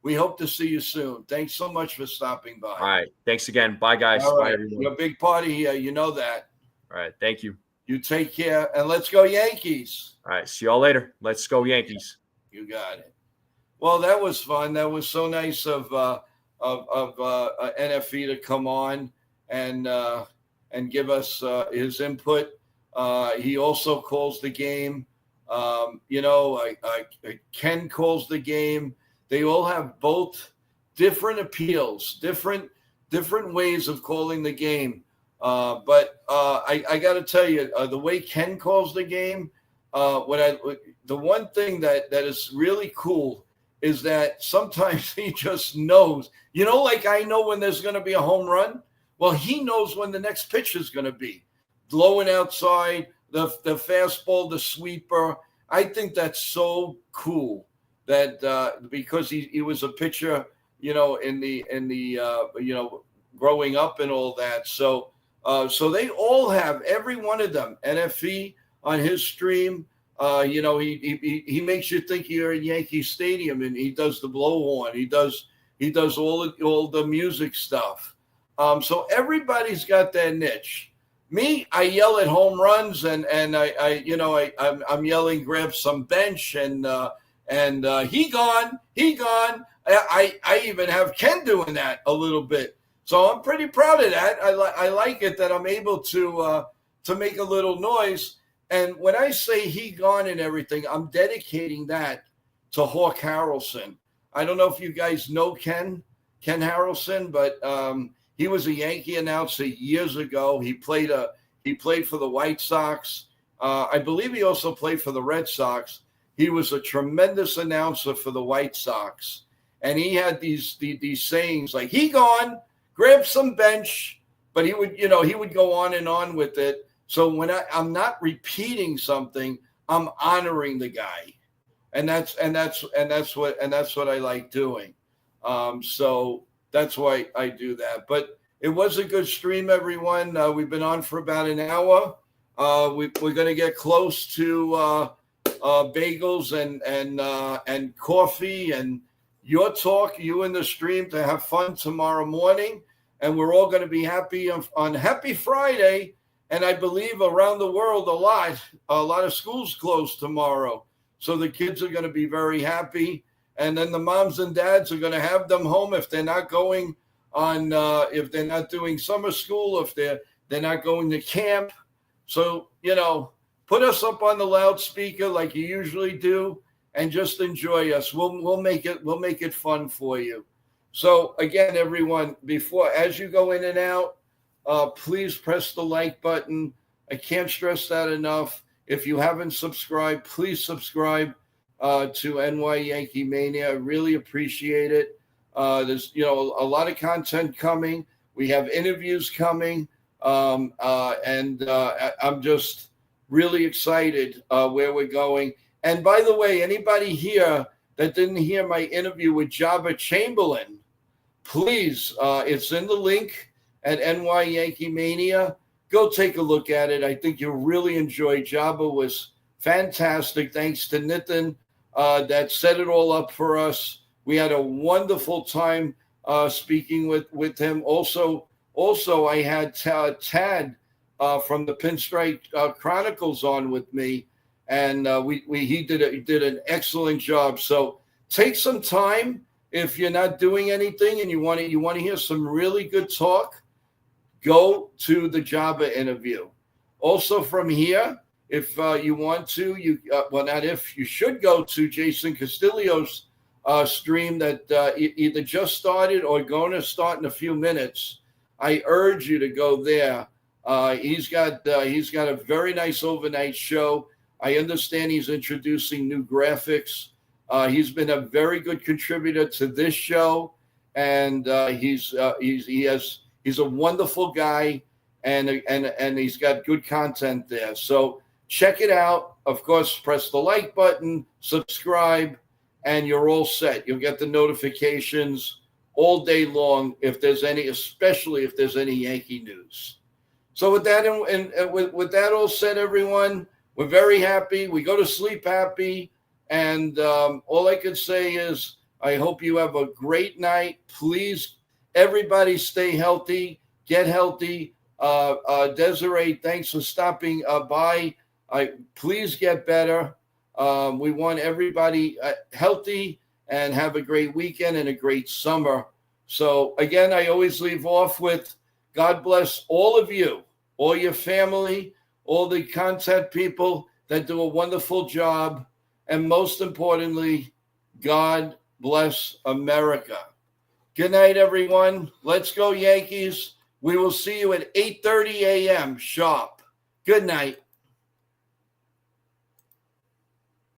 we hope to see you soon. Thanks so much for stopping by. All right. Thanks again. Bye, guys. All right. Bye, everyone. You're a big party here. You know that. All right. Thank you. You take care, and let's go Yankees. All right. See y'all later. Let's go Yankees. You got it. Well, that was fun. That was so nice of NFE to come on and give us his input. He also calls the game. Ken calls the game. They all have both different appeals, different ways of calling the game. But I got to tell you, the way Ken calls the game, the one thing that is really cool is that sometimes he just knows, like I know when there's going to be a home run. Well, he knows when the next pitch is going to be. Blowing outside, the fastball, the sweeper. I think that's so cool that because he was a pitcher, in the growing up and all that. So they all have, every one of them, NFE on his stream. He makes you think you're in Yankee Stadium, and he does the blowhorn. He does all the music stuff. So everybody's got their niche. Me, I yell at home runs, and I'm yelling, grab some bench, and he gone. I even have Ken doing that a little bit. So I'm pretty proud of that. I like it that I'm able to make a little noise. And when I say he gone and everything, I'm dedicating that to Hawk Harrelson. I don't know if you guys know Ken Harrelson, but he was a Yankee announcer years ago. He played for the White Sox. I believe he also played for the Red Sox. He was a tremendous announcer for the White Sox, and he had these sayings like "he gone, grab some bench," but he would go on and on with it. So when I'm not repeating something, I'm honoring the guy, and that's what I like doing. So that's why I do that. But it was a good stream, everyone. We've been on for about an hour. We're going to get close to bagels and coffee and your talk, you in the stream, to have fun tomorrow morning. And we're all going to be happy on Happy Friday. And I believe around the world a lot of schools close tomorrow. So the kids are going to be very happy. And then the moms and dads are going to have them home if they're not going on, if they're not doing summer school, if they're not going to camp. So, put us up on the loudspeaker like you usually do, and just enjoy us. We'll make it fun for you. So again, everyone, as you go in and out, please press the like button. I can't stress that enough. If you haven't subscribed, please subscribe to NY Yankee Mania. I really appreciate it. There's a lot of content coming. We have interviews coming, and I'm just really excited where we're going. And by the way, anybody here that didn't hear my interview with Jabba Chamberlain, please, it's in the link at NY Yankee Mania. Go take a look at it. I think you'll really enjoy. Jabba was fantastic. Thanks to Nitin that set it all up for us. We had a wonderful time speaking with him. Also, I had Tad from the Pinstripe Chronicles on with me, and he did an excellent job. So take some time if you're not doing anything and you want to hear some really good talk. Go to the Jabba interview. Also from here, if you want to, you should go to Jason Castillo's stream that either just started or going to start in a few minutes. I urge you to go there. He's got a very nice overnight show. I understand he's introducing new graphics. He's been a very good contributor to this show, and he's a wonderful guy, and he's got good content there. So check it out. Of course, press the like button, subscribe, and you're all set. You'll get the notifications all day long especially if there's any Yankee news. So with that and with that all said, everyone, we're very happy. We go to sleep happy, and all I can say is I hope you have a great night. Please, everybody, stay healthy, get healthy. Desiree, thanks for stopping by. Please get better. We want everybody healthy and have a great weekend and a great summer. So again, I always leave off with God bless all of you, all your family, all the content people that do a wonderful job. And most importantly, God bless America. Good night, everyone. Let's go, Yankees. We will see you at 8:30 a.m. sharp. Good night.